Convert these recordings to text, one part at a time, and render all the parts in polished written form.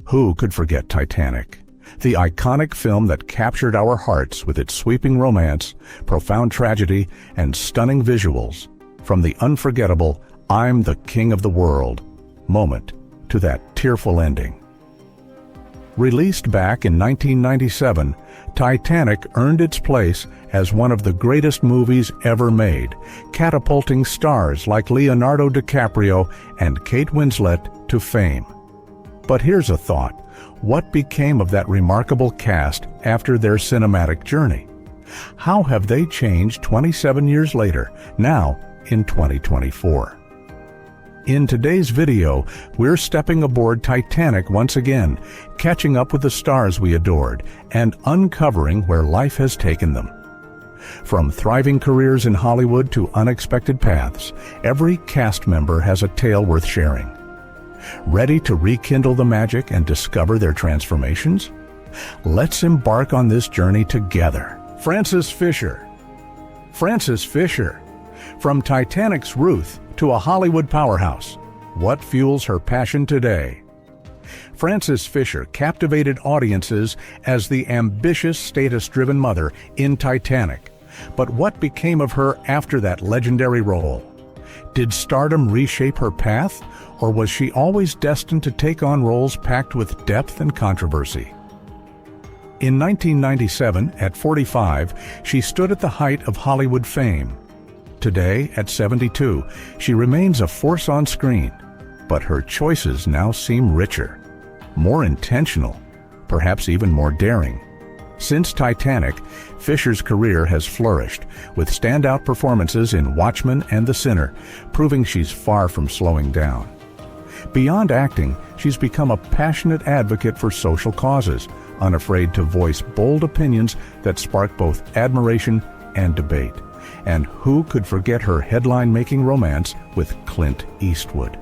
Who could forget Titanic? The iconic film that captured our hearts with its sweeping romance, profound tragedy, and stunning visuals. From the unforgettable "I'm the king of the world" moment to that tearful ending. Released back in 1997, Titanic earned its place as one of the greatest movies ever made, catapulting stars like Leonardo DiCaprio and Kate Winslet to fame. But here's a thought. What became of that remarkable cast after their cinematic journey? How have they changed 27 years later, now in 2024? In today's video, we're stepping aboard Titanic once again, catching up with the stars we adored, and uncovering where life has taken them. From thriving careers in Hollywood to unexpected paths, every cast member has a tale worth sharing. Ready to rekindle the magic and discover their transformations? Let's embark on this journey together. Frances Fisher. Frances Fisher. From Titanic's Ruth to a Hollywood powerhouse, what fuels her passion today? Frances Fisher captivated audiences as the ambitious, status-driven mother in Titanic. But what became of her after that legendary role? Did stardom reshape her path, or was she always destined to take on roles packed with depth and controversy? In 1997, at 45, she stood at the height of Hollywood fame. Today, at 72, she remains a force on screen, but her choices now seem richer, more intentional, perhaps even more daring. Since Titanic, Fisher's career has flourished, with standout performances in Watchmen and The Sinner, proving she's far from slowing down. Beyond acting, she's become a passionate advocate for social causes, unafraid to voice bold opinions that spark both admiration and debate. And who could forget her headline-making romance with Clint Eastwood?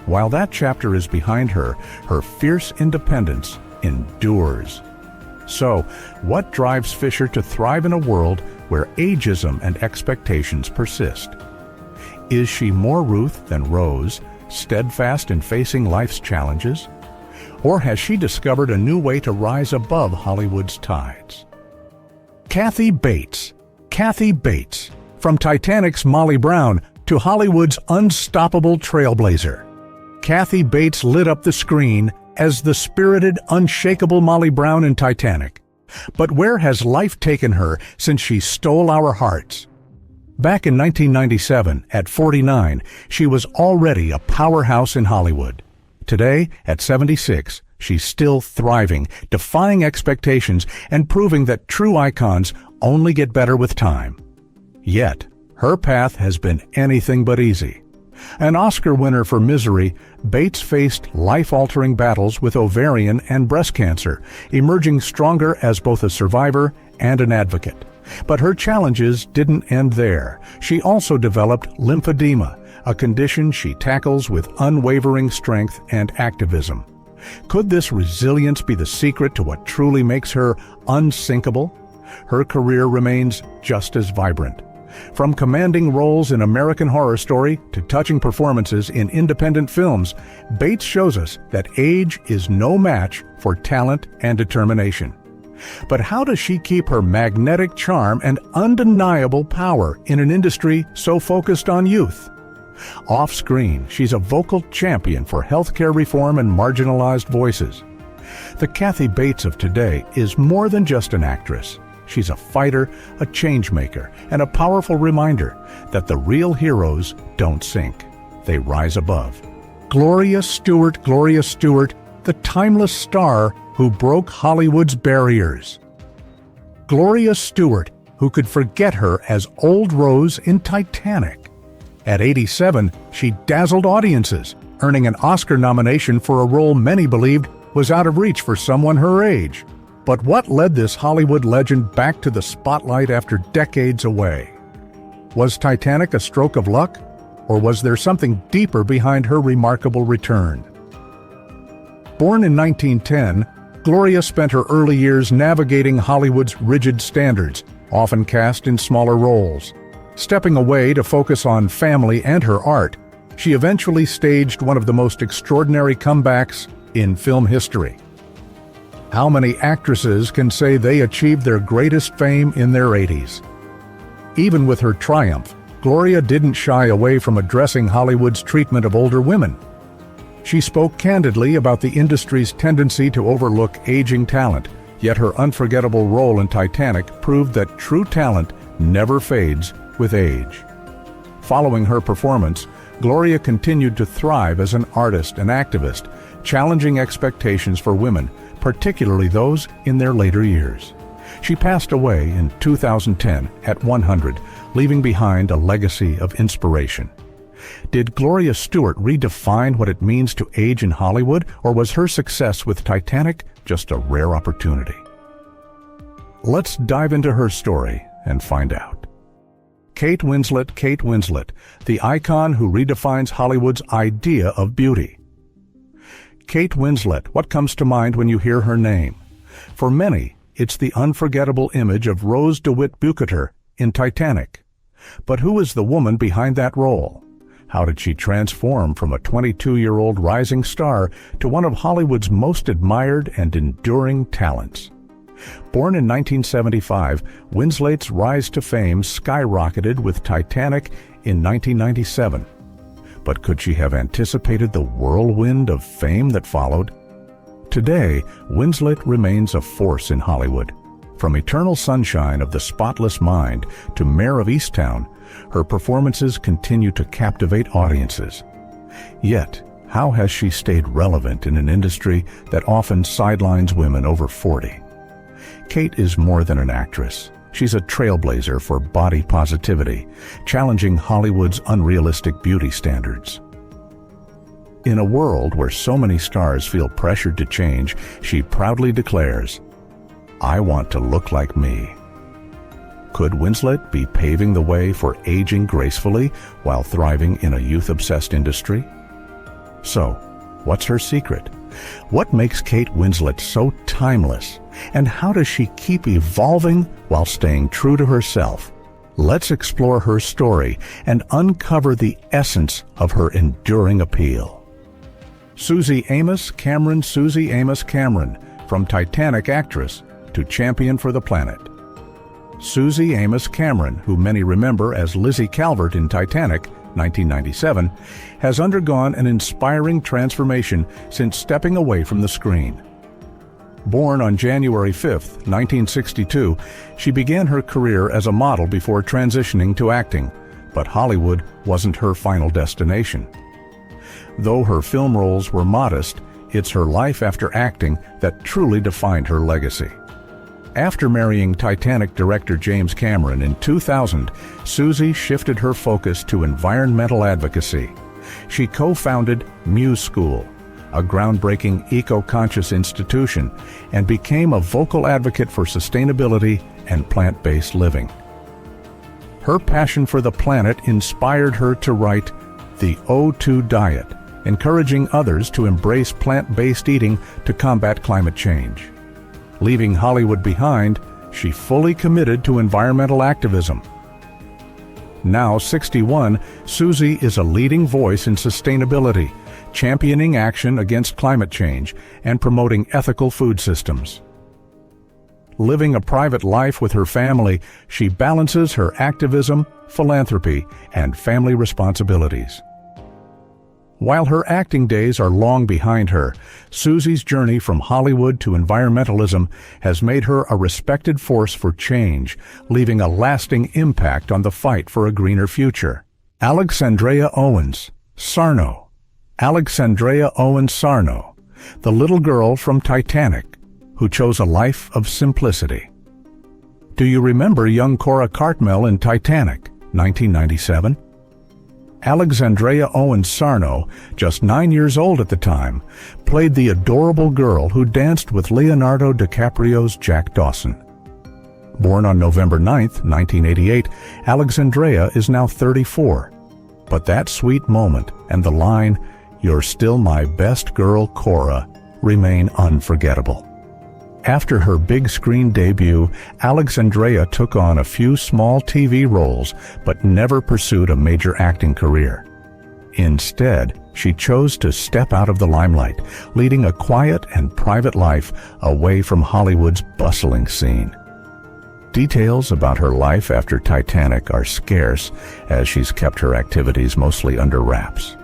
While that chapter is behind her, her fierce independence endures. So, what drives Fisher to thrive in a world where ageism and expectations persist? Is she more Ruth than Rose, steadfast in facing life's challenges? Or has she discovered a new way to rise above Hollywood's tides? Kathy Bates. Kathy Bates. From Titanic's Molly Brown to Hollywood's unstoppable trailblazer, Kathy Bates lit up the screen as the spirited, unshakable Molly Brown in Titanic. But where has life taken her since she stole our hearts? Back in 1997, at 49, she was already a powerhouse in Hollywood. Today, at 76, she's still thriving, defying expectations, and proving that true icons only get better with time. Yet, her path has been anything but easy. An Oscar winner for Misery, Bates faced life-altering battles with ovarian and breast cancer, emerging stronger as both a survivor and an advocate. But her challenges didn't end there. She also developed lymphedema, a condition she tackles with unwavering strength and activism. Could this resilience be the secret to what truly makes her unsinkable? Her career remains just as vibrant. From commanding roles in American Horror Story to touching performances in independent films, Bates shows us that age is no match for talent and determination. But how does she keep her magnetic charm and undeniable power in an industry so focused on youth? Off-screen, she's a vocal champion for healthcare reform and marginalized voices. The Kathy Bates of today is more than just an actress. She's a fighter, a change-maker, and a powerful reminder that the real heroes don't sink. They rise above. Gloria Stewart, the timeless star who broke Hollywood's barriers. Gloria Stewart, who could forget her as Old Rose in Titanic. At 87, she dazzled audiences, earning an Oscar nomination for a role many believed was out of reach for someone her age. But what led this Hollywood legend back to the spotlight after decades away? Was Titanic a stroke of luck, or was there something deeper behind her remarkable return? Born in 1910, Gloria spent her early years navigating Hollywood's rigid standards, often cast in smaller roles. Stepping away to focus on family and her art, she eventually staged one of the most extraordinary comebacks in film history. How many actresses can say they achieved their greatest fame in their 80s? Even with her triumph, Gloria didn't shy away from addressing Hollywood's treatment of older women. She spoke candidly about the industry's tendency to overlook aging talent, yet her unforgettable role in Titanic proved that true talent never fades with age. Following her performance, Gloria continued to thrive as an artist and activist, challenging expectations for women, particularly those in their later years. She passed away in 2010 at 100, leaving behind a legacy of inspiration. Did Gloria Stewart redefine what it means to age in Hollywood, or was her success with Titanic just a rare opportunity? Let's dive into her story and find out. Kate Winslet, the icon who redefines Hollywood's idea of beauty. Kate Winslet, what comes to mind when you hear her name? For many, it's the unforgettable image of Rose DeWitt Bukater in Titanic. But who is the woman behind that role? How did she transform from a 22-year-old rising star to one of Hollywood's most admired and enduring talents? Born in 1975, Winslet's rise to fame skyrocketed with Titanic in 1997. But could she have anticipated the whirlwind of fame that followed? Today, Winslet remains a force in Hollywood. From Eternal Sunshine of the Spotless Mind to Mare of Easttown, her performances continue to captivate audiences. Yet, how has she stayed relevant in an industry that often sidelines women over 40? Kate is more than an actress. She's a trailblazer for body positivity, challenging Hollywood's unrealistic beauty standards. In a world where so many stars feel pressured to change, she proudly declares, "I want to look like me." Could Winslet be paving the way for aging gracefully while thriving in a youth-obsessed industry? So, what's her secret? What makes Kate Winslet so timeless? And how does she keep evolving while staying true to herself? Let's explore her story and uncover the essence of her enduring appeal. Susie Amos Cameron, from Titanic actress to champion for the planet. Susie Amos Cameron, who many remember as Lizzie Calvert in Titanic, 1997, has undergone an inspiring transformation since stepping away from the screen. Born on January 5, 1962, she began her career as a model before transitioning to acting, but Hollywood wasn't her final destination. Though her film roles were modest, it's her life after acting that truly defined her legacy. After marrying Titanic director James Cameron in 2000, Susie shifted her focus to environmental advocacy. She co-founded Muse School, a groundbreaking eco-conscious institution, and became a vocal advocate for sustainability and plant-based living. Her passion for the planet inspired her to write The O2 Diet, encouraging others to embrace plant-based eating to combat climate change. Leaving Hollywood behind, she fully committed to environmental activism. Now 61, Susie is a leading voice in sustainability, championing action against climate change and promoting ethical food systems. Living a private life with her family, she balances her activism, philanthropy, and family responsibilities. While her acting days are long behind her, Susie's journey from Hollywood to environmentalism has made her a respected force for change, leaving a lasting impact on the fight for a greener future. Alexandria Owens, Sarno. Alexandria Owens Sarno, the little girl from Titanic, who chose a life of simplicity. Do you remember young Cora Cartmel in Titanic, 1997? Alexandria Owens Sarno, just 9 years old at the time, played the adorable girl who danced with Leonardo DiCaprio's Jack Dawson. Born on November 9, 1988, Alexandria is now 34. But that sweet moment and the line, "You're still my best girl, Cora," remain unforgettable. After her big screen debut, Alexandria took on a few small TV roles but never pursued a major acting career. Instead, she chose to step out of the limelight, leading a quiet and private life away from Hollywood's bustling scene. Details about her life after Titanic are scarce, as she's kept her activities mostly under wraps.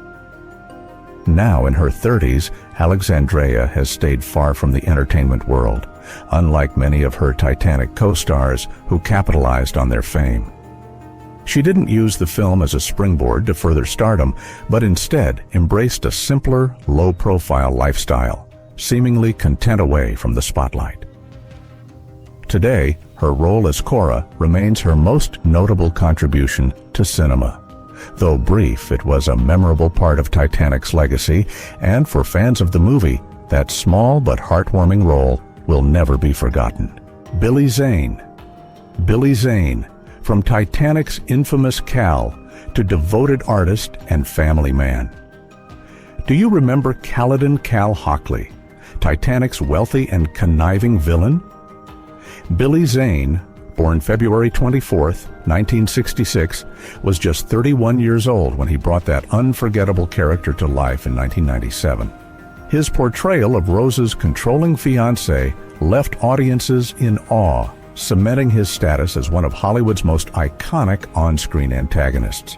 Now in her 30s, Alexandria has stayed far from the entertainment world, unlike many of her Titanic co-stars who capitalized on their fame. She didn't use the film as a springboard to further stardom, but instead embraced a simpler, low-profile lifestyle, seemingly content away from the spotlight. Today, her role as Cora remains her most notable contribution to cinema. Though brief, it was a memorable part of Titanic's legacy, and for fans of the movie, that small but heartwarming role will never be forgotten. Billy Zane. Billy Zane, from Titanic's infamous Cal to devoted artist and family man. Do you remember Caledon Cal Hockley, Titanic's wealthy and conniving villain? Billy Zane, born February 24, 1966, was just 31 years old when he brought that unforgettable character to life in 1997. His portrayal of Rose's controlling fiancé left audiences in awe, cementing his status as one of Hollywood's most iconic on-screen antagonists.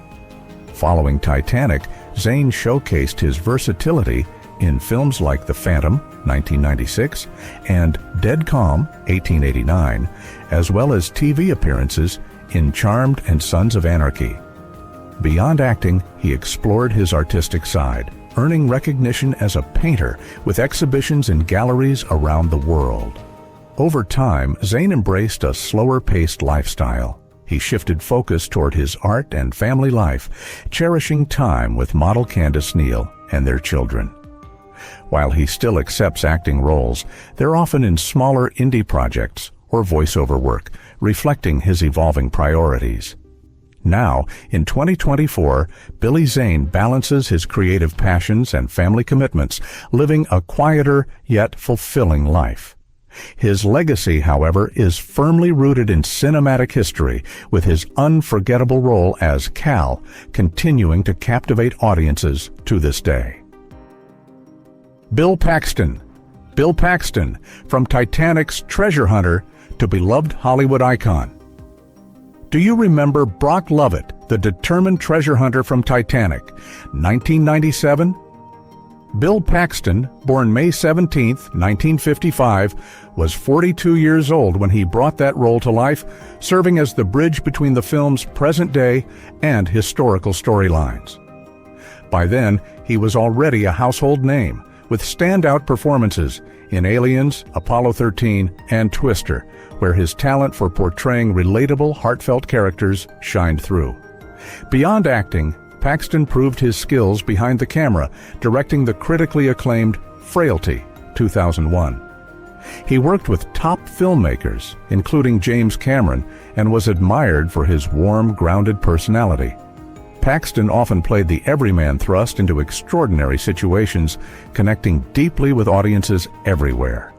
Following Titanic, Zane showcased his versatility in films like The Phantom, 1996, and Dead Calm, 1889, as well as TV appearances in Charmed and Sons of Anarchy. Beyond acting, he explored his artistic side, earning recognition as a painter with exhibitions in galleries around the world. Over time, Zane embraced a slower-paced lifestyle. He shifted focus toward his art and family life, cherishing time with model Candace Neal and their children. While he still accepts acting roles, they're often in smaller indie projects or voiceover work, reflecting his evolving priorities. Now, in 2024, Billy Zane balances his creative passions and family commitments, living a quieter yet fulfilling life. His legacy, however, is firmly rooted in cinematic history, with his unforgettable role as Cal continuing to captivate audiences to this day. Bill Paxton. Bill Paxton, from Titanic's treasure hunter to beloved Hollywood icon. Do you remember Brock Lovett, the determined treasure hunter from Titanic, 1997? Bill Paxton, born May 17, 1955, was 42 years old when he brought that role to life, serving as the bridge between the film's present-day and historical storylines. By then, he was already a household name, with standout performances in Aliens, Apollo 13, and Twister, where his talent for portraying relatable, heartfelt characters shined through. Beyond acting, Paxton proved his skills behind the camera, directing the critically acclaimed Frailty, 2001. He worked with top filmmakers, including James Cameron, and was admired for his warm, grounded personality. Paxton often played the everyman thrust into extraordinary situations, connecting deeply with audiences everywhere.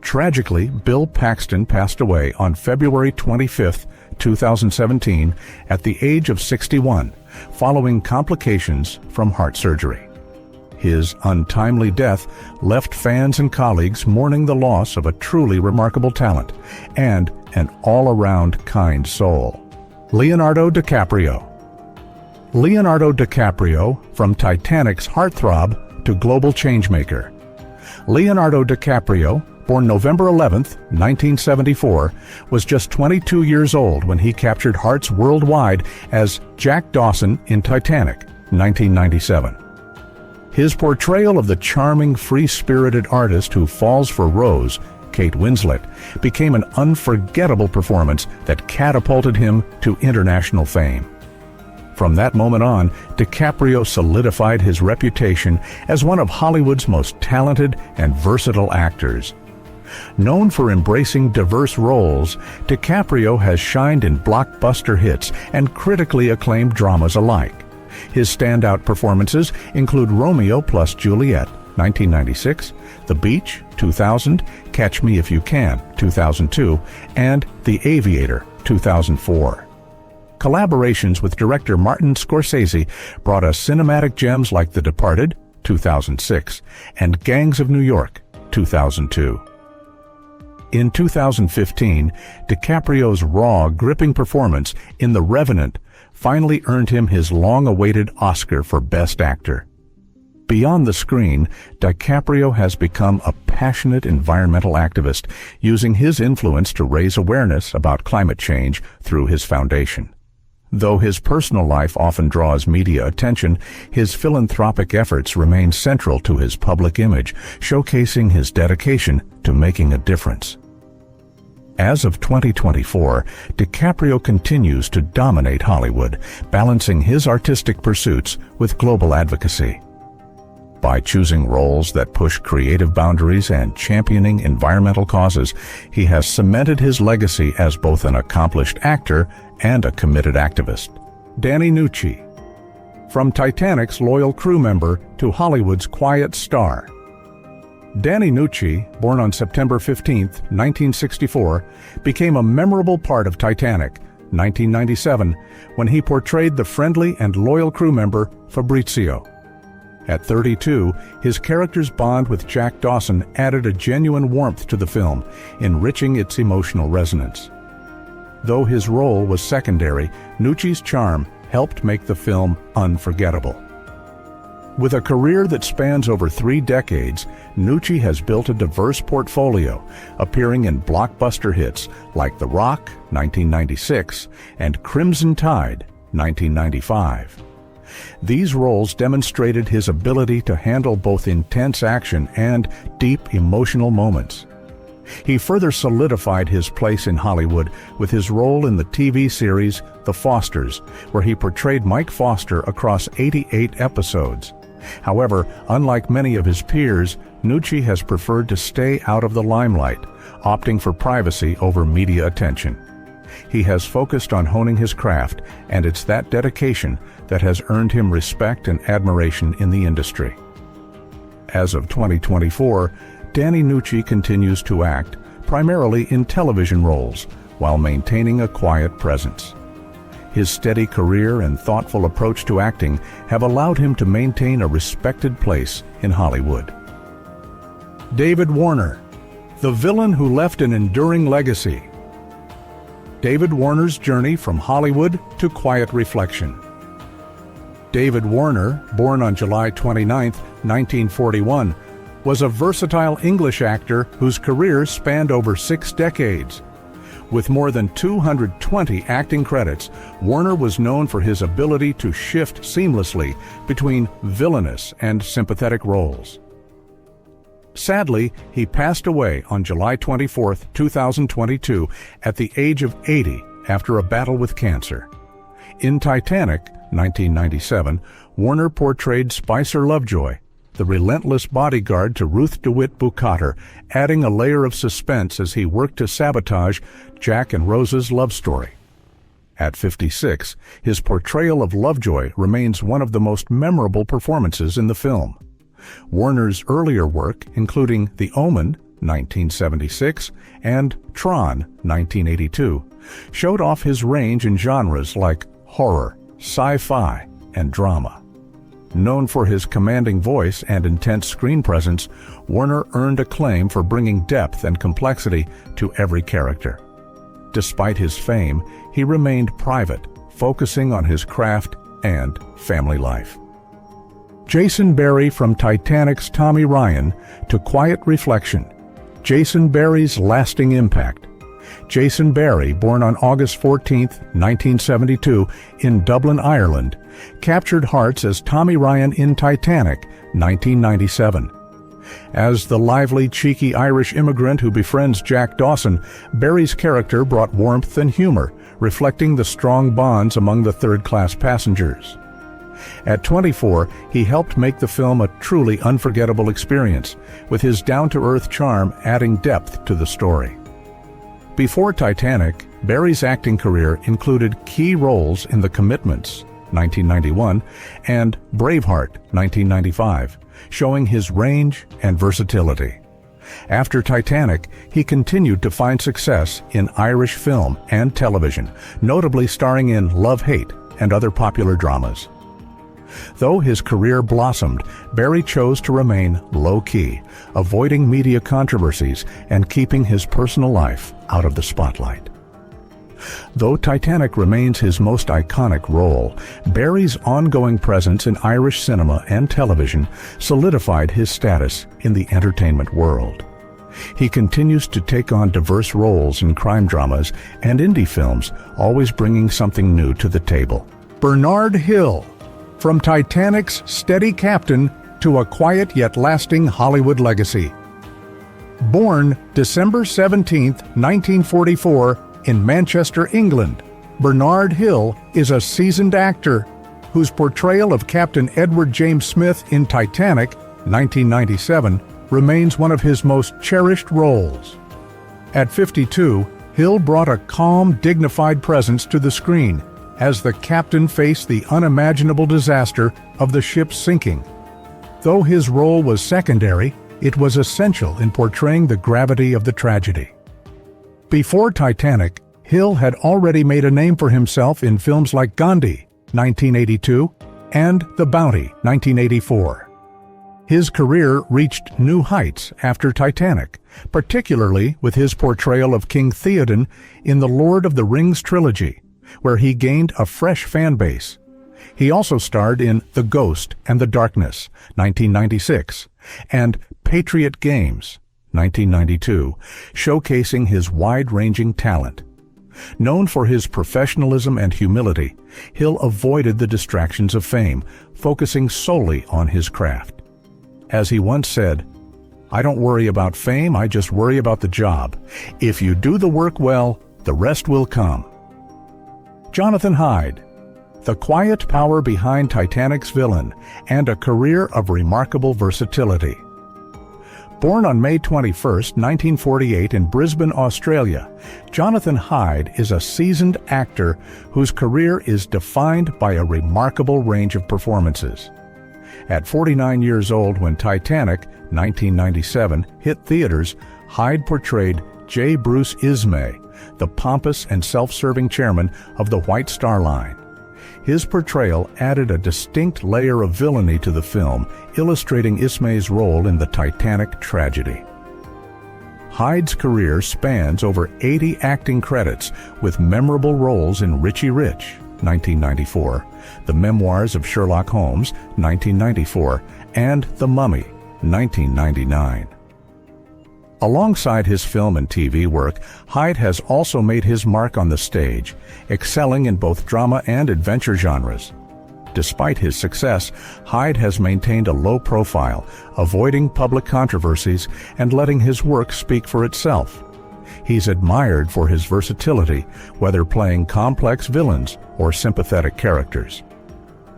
Tragically, Bill Paxton passed away on February 25, 2017, at the age of 61, following complications from heart surgery. His untimely death left fans and colleagues mourning the loss of a truly remarkable talent and an all-around kind soul. Leonardo DiCaprio. Leonardo DiCaprio, from Titanic's heartthrob to global changemaker. Leonardo DiCaprio, born November 11, 1974, was just 22 years old when he captured hearts worldwide as Jack Dawson in Titanic, 1997. His portrayal of the charming, free-spirited artist who falls for Rose, Kate Winslet, became an unforgettable performance that catapulted him to international fame. From that moment on, DiCaprio solidified his reputation as one of Hollywood's most talented and versatile actors. Known for embracing diverse roles, DiCaprio has shined in blockbuster hits and critically acclaimed dramas alike. His standout performances include Romeo plus Juliet, 1996, The Beach, 2000, Catch Me If You Can, 2002, and The Aviator, 2004. Collaborations with director Martin Scorsese brought us cinematic gems like The Departed, 2006, and Gangs of New York, 2002. In 2015, DiCaprio's raw, gripping performance in The Revenant finally earned him his long-awaited Oscar for Best Actor. Beyond the screen, DiCaprio has become a passionate environmental activist, using his influence to raise awareness about climate change through his foundation. Though his personal life often draws media attention, his philanthropic efforts remain central to his public image, showcasing his dedication to making a difference. As of 2024, DiCaprio continues to dominate Hollywood, balancing his artistic pursuits with global advocacy. By choosing roles that push creative boundaries and championing environmental causes, he has cemented his legacy as both an accomplished actor and a committed activist. Danny Nucci. From Titanic's loyal crew member to Hollywood's quiet star. Danny Nucci, born on September 15, 1964, became a memorable part of Titanic, 1997, when he portrayed the friendly and loyal crew member Fabrizio. At 32, his character's bond with Jack Dawson added a genuine warmth to the film, enriching its emotional resonance. Though his role was secondary, Nucci's charm helped make the film unforgettable. With a career that spans over 3 decades, Nucci has built a diverse portfolio, appearing in blockbuster hits like The Rock, 1996, and Crimson Tide, 1995. These roles demonstrated his ability to handle both intense action and deep emotional moments. He further solidified his place in Hollywood with his role in the TV series The Fosters, where he portrayed Mike Foster across 88 episodes. However, unlike many of his peers, Nucci has preferred to stay out of the limelight, opting for privacy over media attention. He has focused on honing his craft, and it's that dedication that has earned him respect and admiration in the industry. As of 2024, Danny Nucci continues to act, primarily in television roles, while maintaining a quiet presence. His steady career and thoughtful approach to acting have allowed him to maintain a respected place in Hollywood. David Warner, the villain who left an enduring legacy. David Warner's journey from Hollywood to quiet reflection. David Warner, born on July 29, 1941, was a versatile English actor whose career spanned over 6 decades. With more than 220 acting credits, Warner was known for his ability to shift seamlessly between villainous and sympathetic roles. Sadly, he passed away on July 24, 2022, at the age of 80 after a battle with cancer. In Titanic, 1997, Warner portrayed Spicer Lovejoy, the relentless bodyguard to Ruth DeWitt Bukater, adding a layer of suspense as he worked to sabotage Jack and Rose's love story. At 56, his portrayal of Lovejoy remains one of the most memorable performances in the film. Warner's earlier work, including The Omen, 1976, and Tron, 1982, showed off his range in genres like horror, sci-fi, and drama. Known for his commanding voice and intense screen presence, Warner earned acclaim for bringing depth and complexity to every character. Despite his fame, he remained private, focusing on his craft and family life. Jason Barry, from Titanic's Tommy Ryan to quiet reflection. Jason Barry's lasting impact. Jason Barry, born on August 14, 1972, in Dublin, Ireland, captured hearts as Tommy Ryan in Titanic, 1997. As the lively, cheeky Irish immigrant who befriends Jack Dawson, Barry's character brought warmth and humor, reflecting the strong bonds among the third-class passengers. At 24, he helped make the film a truly unforgettable experience, with his down-to-earth charm adding depth to the story. Before Titanic, Barry's acting career included key roles in The Commitments, 1991, and Braveheart, 1995, showing his range and versatility. After Titanic, he continued to find success in Irish film and television, notably starring in Love-Hate and other popular dramas. Though his career blossomed, Barry chose to remain low-key, avoiding media controversies and keeping his personal life out of the spotlight. Though Titanic remains his most iconic role, Barry's ongoing presence in Irish cinema and television solidified his status in the entertainment world. He continues to take on diverse roles in crime dramas and indie films, always bringing something new to the table. Bernard Hill, from Titanic's steady captain to a quiet yet lasting Hollywood legacy. Born December 17, 1944, in Manchester, England, Bernard Hill is a seasoned actor whose portrayal of Captain Edward James Smith in Titanic, 1997, remains one of his most cherished roles. At 52, Hill brought a calm, dignified presence to the screen as the captain faced the unimaginable disaster of the ship's sinking. Though his role was secondary, it was essential in portraying the gravity of the tragedy. Before Titanic, Hill had already made a name for himself in films like Gandhi, 1982, and The Bounty, 1984. His career reached new heights after Titanic, particularly with his portrayal of King Theoden in the Lord of the Rings trilogy, where he gained a fresh fan base. He also starred in The Ghost and the Darkness, 1996, and Patriot Games, 1992, showcasing his wide-ranging talent. Known for his professionalism and humility, Hill avoided the distractions of fame, focusing solely on his craft. As he once said, "I don't worry about fame, I just worry about the job. If you do the work well, the rest will come." Jonathan Hyde, the quiet power behind Titanic's villain, and a career of remarkable versatility. Born on May 21, 1948 in Brisbane, Australia, Jonathan Hyde is a seasoned actor whose career is defined by a remarkable range of performances. At 49 years old when Titanic, 1997, hit theaters, Hyde portrayed J. Bruce Ismay, the pompous and self-serving chairman of the White Star Line. His portrayal added a distinct layer of villainy to the film, illustrating Ismay's role in the Titanic tragedy. Hyde's career spans over 80 acting credits, with memorable roles in Richie Rich, 1994, The Memoirs of Sherlock Holmes, 1994, and The Mummy, 1999. Alongside his film and TV work, Hyde has also made his mark on the stage, excelling in both drama and adventure genres. Despite his success, Hyde has maintained a low profile, avoiding public controversies and letting his work speak for itself. He's admired for his versatility, whether playing complex villains or sympathetic characters.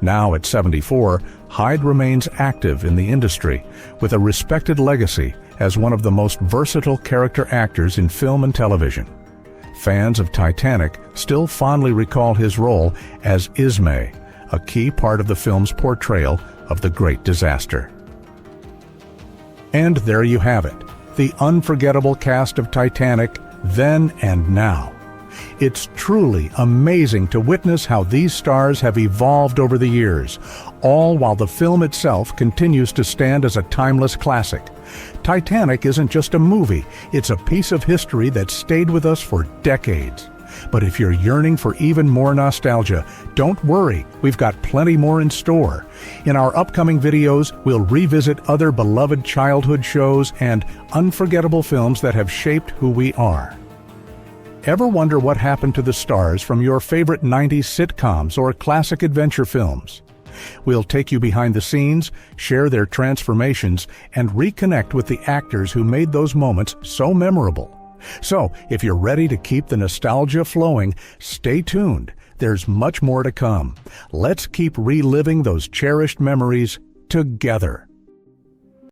Now at 74, Hyde remains active in the industry, with a respected legacy as one of the most versatile character actors in film and television. Fans of Titanic still fondly recall his role as Ismay, a key part of the film's portrayal of the great disaster. And there you have it, the unforgettable cast of Titanic, then and now. It's truly amazing to witness how these stars have evolved over the years, all while the film itself continues to stand as a timeless classic. Titanic isn't just a movie, it's a piece of history that stayed with us for decades. But if you're yearning for even more nostalgia, don't worry, we've got plenty more in store. In our upcoming videos, we'll revisit other beloved childhood shows and unforgettable films that have shaped who we are. Ever wonder what happened to the stars from your favorite 90s sitcoms or classic adventure films? We'll take you behind the scenes, share their transformations, and reconnect with the actors who made those moments so memorable. So, if you're ready to keep the nostalgia flowing, stay tuned. There's much more to come. Let's keep reliving those cherished memories together.